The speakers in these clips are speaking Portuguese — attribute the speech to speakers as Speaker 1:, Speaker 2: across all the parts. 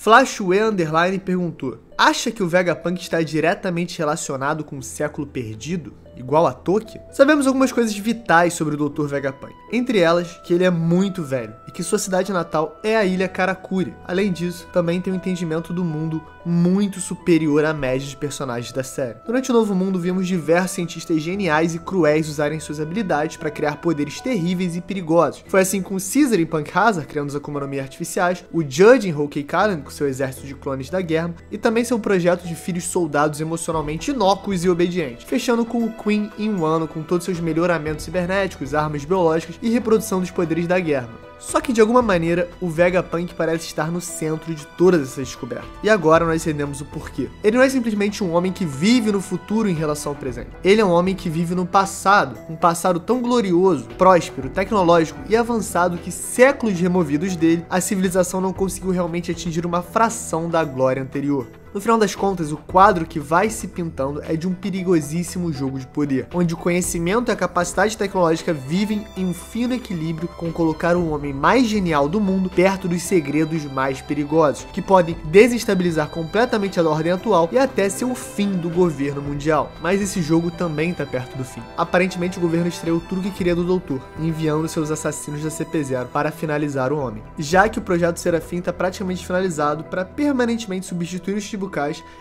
Speaker 1: Flashway Underline perguntou: acha que o Vegapunk está diretamente relacionado com o século perdido, igual a Tolkien? Sabemos algumas coisas vitais sobre o Dr. Vegapunk, entre elas que ele é muito velho e que sua cidade natal é a ilha Karakuri. Além disso, também tem um entendimento do mundo muito superior à média de personagens da série. Durante o Novo Mundo, vimos diversos cientistas geniais e cruéis usarem suas habilidades para criar poderes terríveis e perigosos. Foi assim com Caesar em Punk Hazard, criando os Akuma no Mi artificiais, o Judge em Whole Cake Island com seu exército de clones da guerra, e também seu projeto de filhos soldados emocionalmente inócuos e obedientes, fechando com o Queen em Wano com todos seus melhoramentos cibernéticos, armas biológicas e reprodução dos poderes da guerra. Só que de alguma maneira, o Vegapunk parece estar no centro de todas essas descobertas. E agora nós entendemos o porquê. Ele não é simplesmente um homem que vive no futuro em relação ao presente. Ele é um homem que vive no passado, um passado tão glorioso, próspero, tecnológico e avançado que séculos removidos dele, a civilização não conseguiu realmente atingir uma fração da glória anterior. No final das contas, o quadro que vai se pintando é de um perigosíssimo jogo de poder, onde o conhecimento e a capacidade tecnológica vivem em um fino equilíbrio com colocar o homem mais genial do mundo perto dos segredos mais perigosos, que podem desestabilizar completamente a ordem atual e até ser o fim do governo mundial. Mas esse jogo também está perto do fim. Aparentemente, o governo estreou tudo o que queria do doutor, enviando seus assassinos da CP0 para finalizar o homem. Já que o projeto Serafim está praticamente finalizado para permanentemente substituir os Chibukai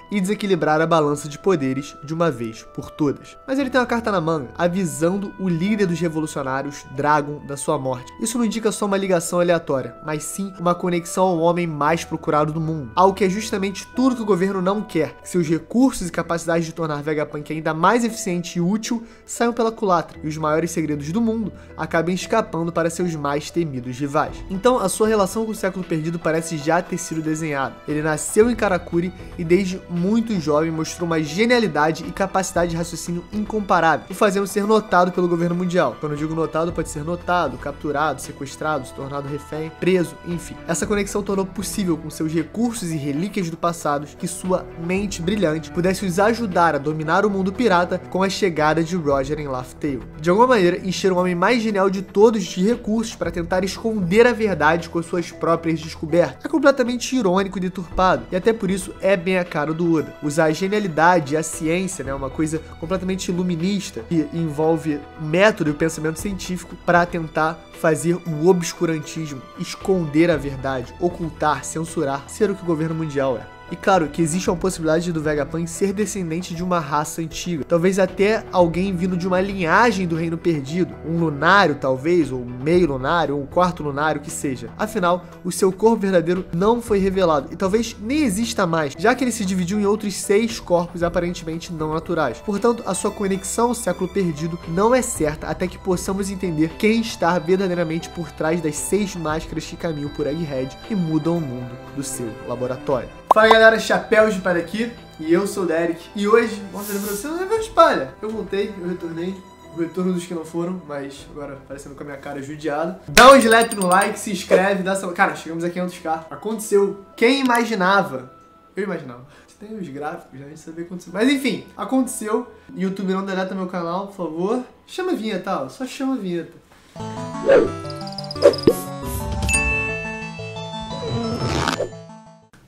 Speaker 1: e desequilibrar a balança de poderes de uma vez por todas. Mas ele tem uma carta na manga, avisando o líder dos revolucionários, Dragon, da sua morte. Isso não indica só uma ligação aleatória, mas sim uma conexão ao homem mais procurado do mundo. Algo que é justamente tudo que o governo não quer, que seus recursos e capacidade de tornar Vegapunk ainda mais eficiente e útil saiam pela culatra, e os maiores segredos do mundo acabem escapando para seus mais temidos rivais. Então, a sua relação com o século perdido parece já ter sido desenhada. Ele nasceu em Karakuri e desde muito jovem mostrou uma genialidade e capacidade de raciocínio incomparável, o fazendo ser notado pelo governo mundial. Quando eu digo notado, pode ser notado, capturado, sequestrado, se tornado refém, preso, enfim. Essa conexão tornou possível com seus recursos e relíquias do passado que sua mente brilhante pudesse os ajudar a dominar o mundo pirata com a chegada de Roger em Laugh Tale. De alguma maneira, encher o homem mais genial de todos de recursos para tentar esconder a verdade com suas próprias descobertas. É completamente irônico e deturpado, e até por isso é bem a cara do Oda. Usar a genialidade e a ciência, né, uma coisa completamente iluminista, que envolve método e o pensamento científico para tentar fazer o obscurantismo, esconder a verdade, ocultar, censurar, ser o que o governo mundial é. E claro que existe uma possibilidade do Vegapunk ser descendente de uma raça antiga, talvez até alguém vindo de uma linhagem do Reino Perdido, um lunário talvez, ou um meio lunário, ou um quarto lunário, que seja. Afinal, o seu corpo verdadeiro não foi revelado, e talvez nem exista mais, já que ele se dividiu em outros 6 corpos aparentemente não naturais. Portanto, a sua conexão ao século perdido não é certa até que possamos entender quem está verdadeiramente por trás das 6 máscaras que caminham por Egghead e mudam o mundo do seu laboratório. Fala galera, Chapéus de Palha aqui, e eu sou o Derek, e hoje, vamos fazer pra você um Chapéu de Palha. Eu voltei, eu retornei, o retorno dos que não foram, mas agora parecendo com a minha cara judiada. Dá um slap no like, se inscreve, dá essa... Cara, chegamos a 500k, aconteceu. Quem imaginava? Eu imaginava. Tem os gráficos, já a gente sabia o que aconteceu. Mas enfim, aconteceu. YouTube não deleta meu canal, por favor. Chama a vinheta, ó, só chama a vinheta.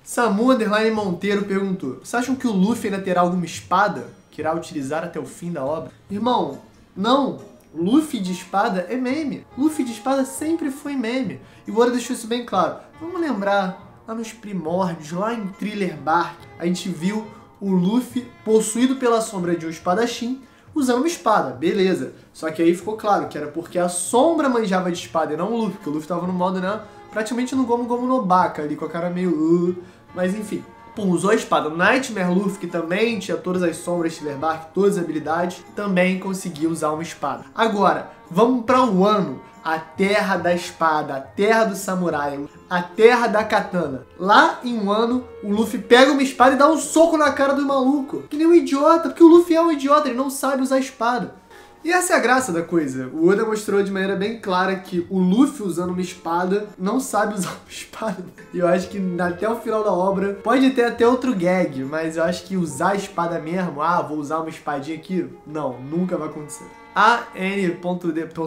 Speaker 1: Samu Underline Monteiro perguntou: vocês acham que o Luffy ainda terá alguma espada que irá utilizar até o fim da obra? Irmão, não. Luffy de espada é meme. Luffy de espada sempre foi meme. E o Oda deixou isso bem claro. Vamos lembrar, lá nos primórdios, lá em Thriller Bark, a gente viu o Luffy possuído pela sombra de um espadachim usando uma espada, beleza. Só que aí ficou claro que era porque a sombra manjava de espada e não o Luffy, porque o Luffy tava no modo, né, praticamente no Gomu Gomu no Baka, ali com a cara meio... Mas enfim, pum, usou a espada. Nightmare Luffy, que também tinha todas as sombras de Thriller Bark, todas as habilidades, também conseguiu usar uma espada. Agora, vamos pra Wano, a terra da espada, a terra do samurai, a terra da katana. Lá em Wano, o Luffy pega uma espada e dá um soco na cara do maluco. Que nem um idiota, porque o Luffy é um idiota, ele não sabe usar a espada. E essa é a graça da coisa. O Oda mostrou de maneira bem clara que o Luffy usando uma espada não sabe usar uma espada. E eu acho que até o final da obra pode ter até outro gag, mas eu acho que usar a espada mesmo, vou usar uma espadinha aqui, não, nunca vai acontecer.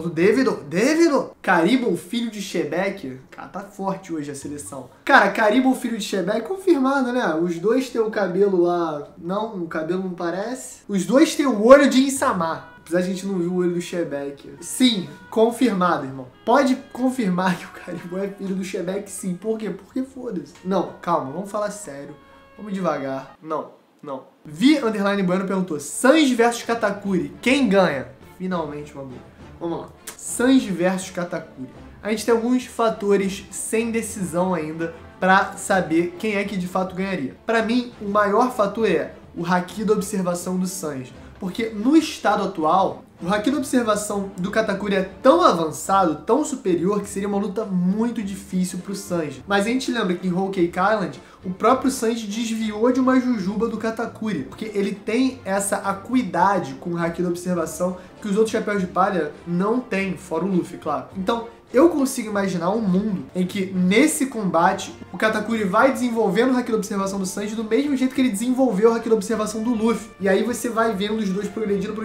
Speaker 1: Davido? Caribou, filho de Shebeck. Cara, tá forte hoje a seleção. Cara, Caribou, filho de Shebeck, confirmado, né? Os dois têm o cabelo lá... Não, o cabelo não parece. Os dois têm o olho de Insama. Apesar de a gente não viu o olho do Shebeck. Sim, confirmado, irmão. Pode confirmar que o Caribou é filho do Shebeck, sim. Por quê? Porque foda-se. Não, calma, vamos falar sério. Vamos devagar. Não. Vi_Bueno perguntou: Sanji versus Katakuri, quem ganha? Finalmente, Mabu. Vamos lá. Sanji versus Katakuri. A gente tem alguns fatores sem decisão ainda pra saber quem é que de fato ganharia. Pra mim, o maior fator é o haki da observação do Sanji. Porque no estado atual, o haki da observação do Katakuri é tão avançado, tão superior, que seria uma luta muito difícil pro Sanji. Mas a gente lembra que em Whole Cake Island, o próprio Sanji desviou de uma jujuba do Katakuri, porque ele tem essa acuidade com o haki da observação que os outros chapéus de palha não têm, fora o Luffy, claro. Então, eu consigo imaginar um mundo em que, nesse combate, o Katakuri vai desenvolvendo o haki da observação do Sanji do mesmo jeito que ele desenvolveu o haki da observação do Luffy. E aí você vai vendo os dois progredindo,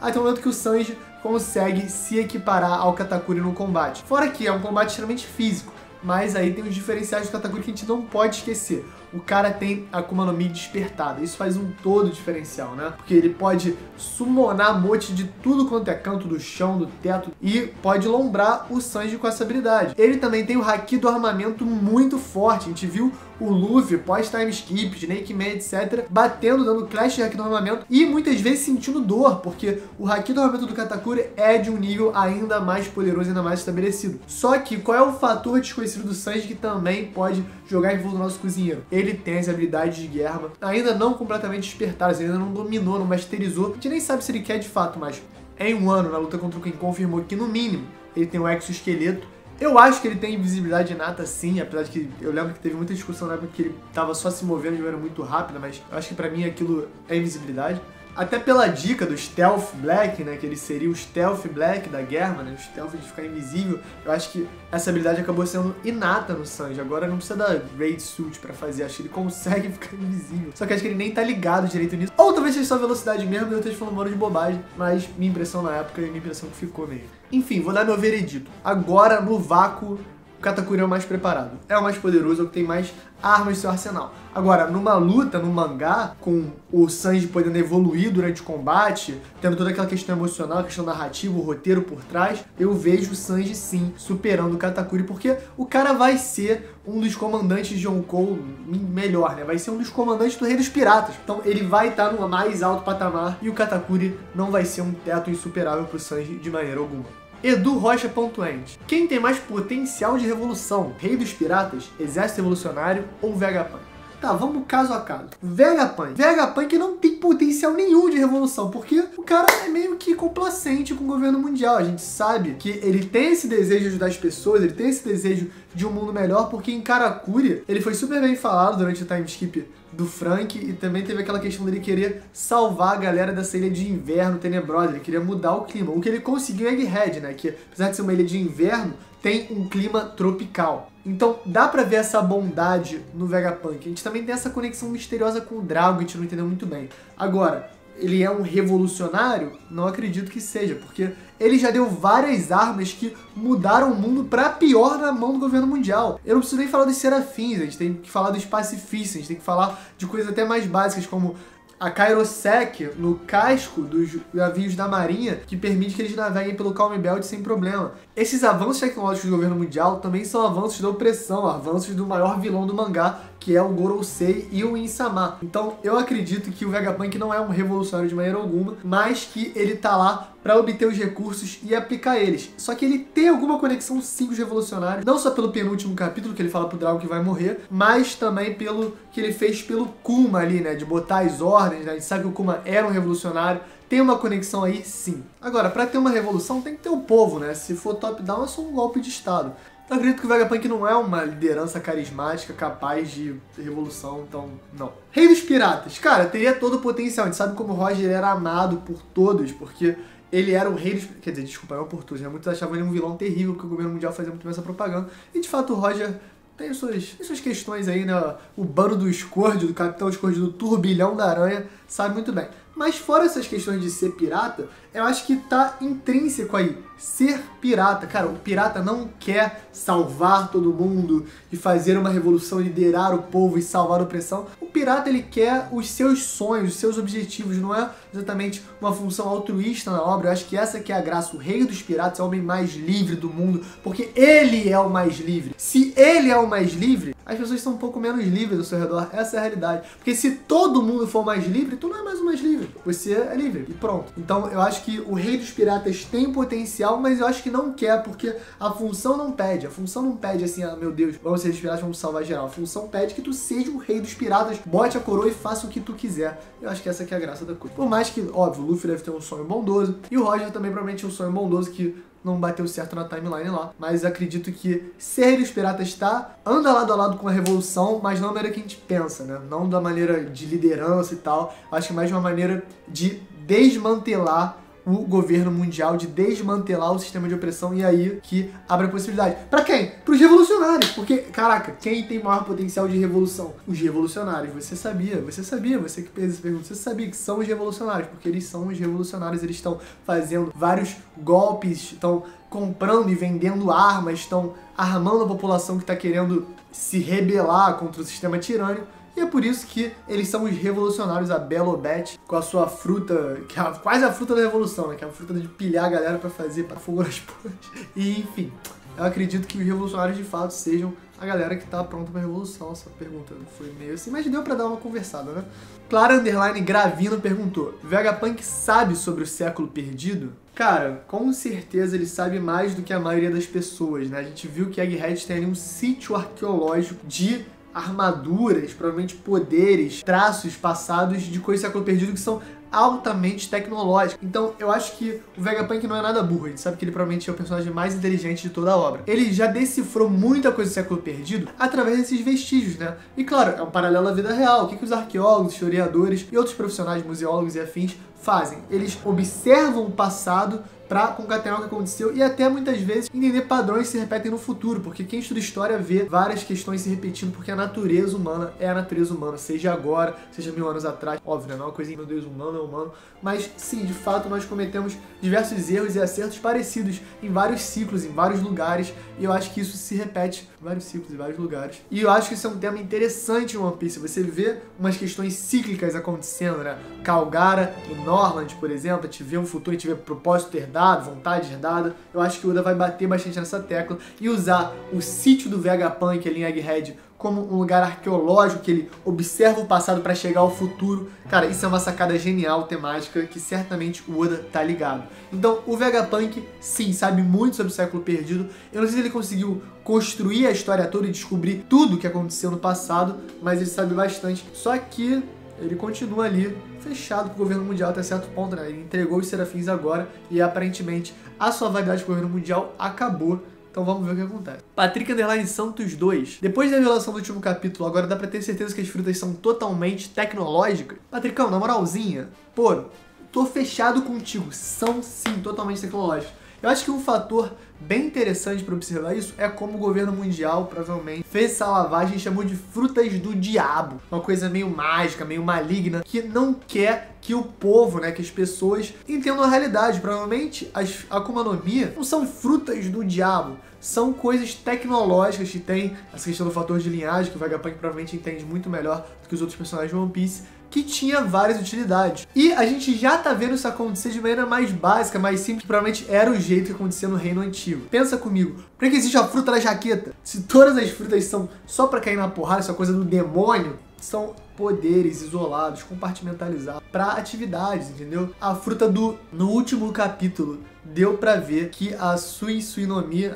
Speaker 1: até o momento que o Sanji consegue se equiparar ao Katakuri no combate. Fora que é um combate extremamente físico, mas aí tem os diferenciais do Katakuri que a gente não pode esquecer. O cara tem a Akuma no Mi despertada. Isso faz um todo diferencial, né? Porque ele pode summonar mote de tudo quanto é canto do chão, do teto, e pode lombrar o Sanji com essa habilidade. Ele também tem o haki do armamento muito forte. A gente viu o Luffy, pós-time skip, Snake Man, etc., batendo, dando clash de haki do armamento e muitas vezes sentindo dor, porque o haki do armamento do Katakuri é de um nível ainda mais poderoso, ainda mais estabelecido. Só que qual é o fator desconhecido do Sanji que também pode jogar em volta do nosso cozinheiro? Ele tem as habilidades de Germa, ainda não completamente despertadas, ainda não dominou, não masterizou. A gente nem sabe se ele quer de fato, mas em um ano, na luta contra o Queen, confirmou que no mínimo ele tem o exoesqueleto. Eu acho que ele tem invisibilidade inata sim, apesar de que eu lembro que teve muita discussão na época que ele tava só se movendo de maneira muito rápida, mas eu acho que pra mim aquilo é invisibilidade. Até pela dica do Stealth Black, né, que ele seria o Stealth Black da Germa, né, o Stealth de ficar invisível, eu acho que essa habilidade acabou sendo inata no Sanji. Agora não precisa da Raid Suit pra fazer, acho que ele consegue ficar invisível. Só que acho que ele nem tá ligado direito nisso. Ou talvez seja só velocidade mesmo e eu esteja falando um monte de bobagem, mas minha impressão na época e minha impressão que ficou mesmo. Enfim, vou dar meu veredito. Agora, no vácuo, o Katakuri é o mais preparado, é o mais poderoso, é o que tem mais armas no seu arsenal. Agora, numa luta, no mangá, com o Sanji podendo evoluir durante o combate, tendo toda aquela questão emocional, a questão narrativa, o roteiro por trás, eu vejo o Sanji sim superando o Katakuri, porque o cara vai ser um dos comandantes de Yonkou melhor, né? Vai ser um dos comandantes do Rei dos Piratas. Então ele vai estar no mais alto patamar e o Katakuri não vai ser um teto insuperável pro Sanji de maneira alguma. Edu Rocha.end. Quem tem mais potencial de revolução? Rei dos Piratas, Exército Revolucionário ou Vegapunk? Tá, vamos caso a caso. Vegapunk não tem potencial nenhum de revolução, porque o cara é meio que complacente com o governo mundial. A gente sabe que ele tem esse desejo de ajudar as pessoas, ele tem esse desejo de um mundo melhor, porque em Karakuri ele foi super bem falado durante o time skip do Frank, e também teve aquela questão dele querer salvar a galera dessa ilha de inverno tenebrosa, ele queria mudar o clima. O que ele conseguiu em Egghead, né, que apesar de ser uma ilha de inverno, tem um clima tropical. Então dá pra ver essa bondade no Vegapunk. A gente também tem essa conexão misteriosa com o Drago, que a gente não entendeu muito bem. Agora, ele é um revolucionário? Não acredito que seja, porque ele já deu várias armas que mudaram o mundo pra pior na mão do governo mundial. Eu não preciso nem falar dos serafins, a gente tem que falar dos pacifistas, a gente tem que falar de coisas até mais básicas, como a Kairosek no casco dos navios da marinha, que permite que eles naveguem pelo Calm Belt sem problema. Esses avanços tecnológicos do governo mundial também são avanços da opressão, avanços do maior vilão do mangá, que é o Gorosei e o Insama. Então eu acredito que o Vegapunk não é um revolucionário de maneira alguma, mas que ele tá lá para obter os recursos e aplicar eles. Só que ele tem alguma conexão sim com os revolucionários, não só pelo penúltimo capítulo, que ele fala pro Drago que vai morrer, mas também pelo que ele fez pelo Kuma ali, né, de botar as ordens, né, a gente sabe que o Kuma era um revolucionário, tem uma conexão aí sim. Agora, para ter uma revolução tem que ter o povo, né, se for top-down é só um golpe de estado. Eu acredito que o Vegapunk não é uma liderança carismática capaz de revolução, então não. Rei dos Piratas, cara, teria todo o potencial, a gente sabe como o Roger era amado por todos, porque ele era o rei dos... Quer dizer, desculpa, não por todos, né? Muitos achavam ele um vilão terrível, porque o governo mundial fazia muito bem essa propaganda. E, de fato, o Roger tem suas questões aí, né? O bando do Scourge, do Capitão Scourge, do Turbilhão da Aranha, sabe muito bem. Mas fora essas questões de ser pirata, eu acho que tá intrínseco aí, ser pirata. Cara, o pirata não quer salvar todo mundo e fazer uma revolução, liderar o povo e salvar a opressão. O pirata, ele quer os seus sonhos, os seus objetivos, não é exatamente uma função altruísta na obra. Eu acho que essa que é a graça. O rei dos piratas é o homem mais livre do mundo, porque ele é o mais livre. Se ele é o mais livre, as pessoas são um pouco menos livres ao seu redor. Essa é a realidade. Porque se todo mundo for mais livre, tu não é mais o mais livre. Você é livre e pronto. Então eu acho que o rei dos piratas tem potencial, mas eu acho que não quer, porque a função não pede. A função não pede assim, ah, meu Deus, vamos ser os piratas, vamos salvar geral. A função pede que tu seja o rei dos piratas, bote a coroa e faça o que tu quiser. Eu acho que essa que é a graça da coisa. Por mais que, óbvio, o Luffy deve ter um sonho bondoso, e o Roger também provavelmente um sonho bondoso que não bateu certo na timeline lá, mas acredito que ser rei dos piratas anda lado a lado com a revolução, mas não da maneira que a gente pensa, né? Não da maneira de liderança e tal, acho que mais de uma maneira de desmantelar o governo mundial, de desmantelar o sistema de opressão, e aí que abre a possibilidade. Pra quem? Pros revolucionários, porque, caraca, quem tem maior potencial de revolução? Os revolucionários. Você sabia, você que fez essa pergunta, você sabia que são os revolucionários, porque eles são os revolucionários, eles estão fazendo vários golpes, estão comprando e vendendo armas, estão armando a população que está querendo se rebelar contra o sistema tirânico. E é por isso que eles são os revolucionários, a Belobete, com a sua fruta, que é quase a fruta da revolução, né? Que é a fruta de pilhar a galera pra fazer pra fogo nas pontes. E, enfim, eu acredito que os revolucionários de fato sejam a galera que tá pronta pra revolução. Essa pergunta foi meio assim, mas deu pra dar uma conversada, né? Clara Underline Gravino perguntou: Vegapunk sabe sobre o século perdido? Cara, com certeza ele sabe mais do que a maioria das pessoas, né? A gente viu que Egghead tem ali um sítio arqueológico de armaduras, provavelmente poderes, traços passados de coisas do século perdido que são altamente tecnológicas. Então eu acho que o Vegapunk não é nada burro, a gente sabe que ele provavelmente é o personagem mais inteligente de toda a obra. Ele já decifrou muita coisa do século perdido através desses vestígios, né? E claro, é um paralelo à vida real. O que os arqueólogos, historiadores e outros profissionais, museólogos e afins fazem? Eles observam o passado para concatenar o que aconteceu e até muitas vezes entender padrões que se repetem no futuro, porque quem estuda história vê várias questões se repetindo, porque a natureza humana é a natureza humana, seja agora, seja 1000 anos atrás. Óbvio, né? Não é uma coisa, meu Deus, humano é humano, mas sim, de fato nós cometemos diversos erros e acertos parecidos em vários ciclos, em vários lugares, e eu acho que isso se repete em vários ciclos, em vários lugares. E eu acho que isso é um tema interessante em One Piece, você vê umas questões cíclicas acontecendo, né? Calgara e Norland, por exemplo, a gente vê um futuro, a gente vê propósito herdado, vontade herdada. Eu acho que o Oda vai bater bastante nessa tecla e usar o sítio do Vegapunk ali em Egghead como um lugar arqueológico que ele observa o passado para chegar ao futuro. Cara, isso é uma sacada genial, temática, que certamente o Oda tá ligado. Então, o Vegapunk, sim, sabe muito sobre o século perdido. Eu não sei se ele conseguiu construir a história toda e descobrir tudo o que aconteceu no passado, mas ele sabe bastante. Só que ele continua ali fechado com o governo mundial até certo ponto, né? Ele entregou os serafins agora e aparentemente a sua validade com o governo mundial acabou. Então vamos ver o que acontece. Patrick Underline Santos 2. Depois da revelação do último capítulo, agora dá pra ter certeza que as frutas são totalmente tecnológicas? Patricão, na moralzinha, pô, tô fechado contigo. São sim totalmente tecnológicas. Eu acho que um fator bem interessante para observar isso é como o governo mundial provavelmente fez essa lavagem e chamou de frutas do diabo. Uma coisa meio mágica, meio maligna, que não quer que o povo, né, que as pessoas entendam a realidade. Provavelmente as Akuma no Mi não são frutas do diabo, são coisas tecnológicas que tem essa questão do fator de linhagem, que o Vegapunk provavelmente entende muito melhor do que os outros personagens de One Piece, que tinha várias utilidades. E a gente já tá vendo isso acontecer de maneira mais básica, mais simples, que provavelmente era o jeito que acontecia no Reino Antigo. Pensa comigo, por que existe a fruta da jaqueta? Se todas as frutas são só pra cair na porrada, isso é coisa do demônio, são poderes isolados, compartimentalizados para atividades, entendeu? A fruta no último capítulo deu pra ver que a Suisuinomia,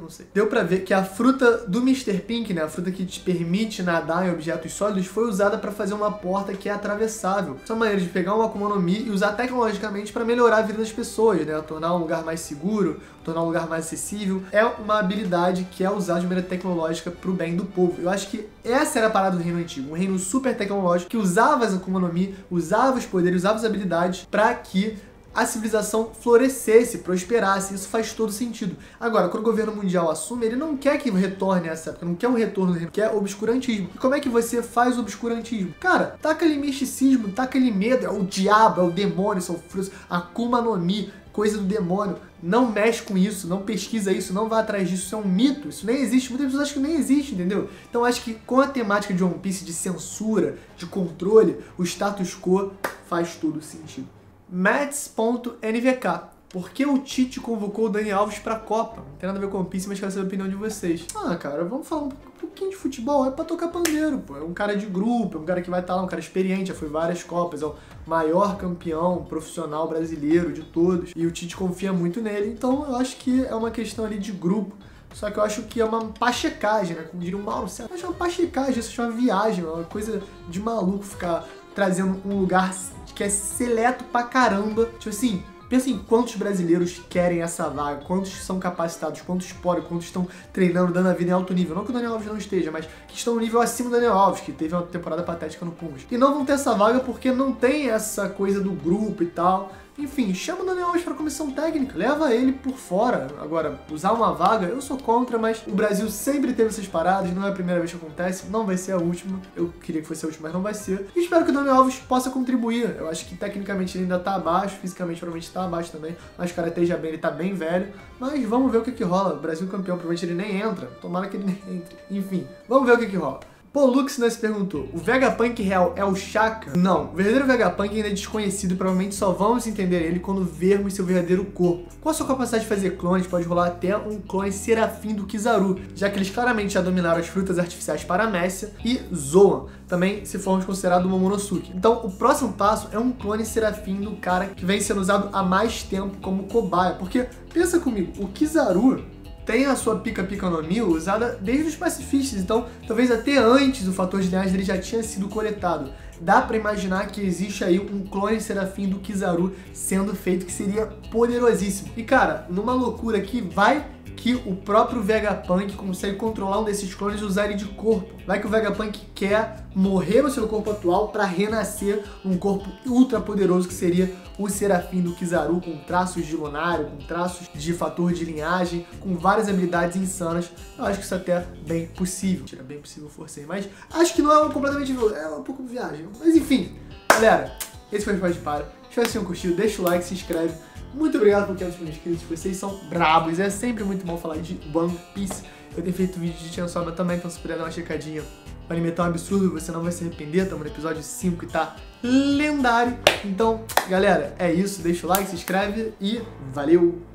Speaker 1: não sei. Deu pra ver que a fruta do Mr. Pink, né, a fruta que te permite nadar em objetos sólidos, foi usada para fazer uma porta que é atravessável. Isso é uma maneira de pegar uma Akuma no Mi e usar tecnologicamente para melhorar a vida das pessoas, né, tornar um lugar mais seguro, tornar um lugar mais acessível. É uma habilidade que é usada de maneira tecnológica pro bem do povo. Eu acho que essa era a parada do Reino Antigo, um reino super tecnológico que usava as Akuma no Mi, usava os poderes, usava as habilidades para que a civilização florescesse, prosperasse. Isso faz todo sentido. Agora, quando o governo mundial assume, ele não quer que retorne a essa época, não quer um retorno, quer obscurantismo. E como é que você faz o obscurantismo? Cara, taca ali misticismo, taca ali medo, é o diabo, é o demônio, são frutos, Akuma no Mi, coisa do demônio. Não mexe com isso, não pesquisa isso, não vá atrás disso, isso é um mito, isso nem existe. Muitas pessoas acham que nem existe, entendeu? Então acho que com a temática de One Piece, de censura, de controle, o status quo faz todo sentido. Mats.nvk. Por que o Tite convocou o Dani Alves pra Copa? Não tem nada a ver com One Piece, mas quero saber a opinião de vocês. Ah, cara, vamos falar um pouquinho de futebol. É pra tocar pandeiro, pô. É um cara de grupo, é um cara que vai estar lá, um cara experiente, já foi várias Copas, é o maior campeão profissional brasileiro de todos. E o Tite confia muito nele, então eu acho que é uma questão ali de grupo. Só que eu acho que é uma pachecagem, né? Como diria o Mauro César. Eu acho uma pachecagem, isso é uma viagem, uma coisa de maluco ficar trazendo um lugar que é seleto pra caramba. Tipo assim, pensa em quantos brasileiros querem essa vaga, quantos são capacitados, quantos podem, quantos estão treinando, dando a vida em alto nível. Não que o Daniel Alves não esteja, mas que estão no nível acima do Daniel Alves, que teve uma temporada patética no Pumas. E não vão ter essa vaga porque não tem essa coisa do grupo e tal. Enfim, chama o Daniel Alves para a comissão técnica, leva ele por fora. Agora, usar uma vaga, eu sou contra, mas o Brasil sempre teve essas paradas, não é a primeira vez que acontece, não vai ser a última. Eu queria que fosse a última, mas não vai ser. E espero que o Daniel Alves possa contribuir. Eu acho que tecnicamente ele ainda tá abaixo, fisicamente provavelmente tá abaixo também, mas o cara esteja bem, ele tá bem velho. Mas vamos ver o que rola. O Brasil campeão, provavelmente ele nem entra. Tomara que ele nem entre. Enfim, vamos ver o que rola. Polux nos perguntou, o Vegapunk real é o Shaka? Não, o verdadeiro Vegapunk ainda é desconhecido e provavelmente só vamos entender ele quando vermos seu verdadeiro corpo. Com a sua capacidade de fazer clones, pode rolar até um clone Serafim do Kizaru, já que eles claramente já dominaram as frutas artificiais Paramécia e Zoan, também se formos considerado o Momonosuke. Então, o próximo passo é um clone Serafim do cara que vem sendo usado há mais tempo como cobaia, porque, pensa comigo, o Kizaru tem a sua Pika no Mi usada desde os pacifistas, então talvez até antes o fator de linhagem dele já tinha sido coletado. Dá pra imaginar que existe aí um clone Serafim do Kizaru sendo feito, que seria poderosíssimo. E cara, numa loucura aqui, vai que o próprio Vegapunk consegue controlar um desses clones e usar ele de corpo. Vai que o Vegapunk quer morrer no seu corpo atual para renascer um corpo ultra poderoso que seria o Serafim do Kizaru, com traços de lunário, com traços de fator de linhagem, com várias habilidades insanas. Eu acho que isso até é bem possível. Tira, bem possível, forcei, mas acho que não é completamente, é um pouco viagem. Mas enfim, galera, esse foi o Pode Para. Espero que vocês tenham curtido, deixa o like, se inscreve. Muito obrigado por 500 mil inscritos, vocês são brabos, é sempre muito bom falar de One Piece. Eu tenho feito vídeo de Chainsaw Man também, então se puder dar uma checadinha, o anime é tão absurdo, você não vai se arrepender. Estamos no episódio 5 e tá lendário. Então, galera, é isso, deixa o like, se inscreve e valeu!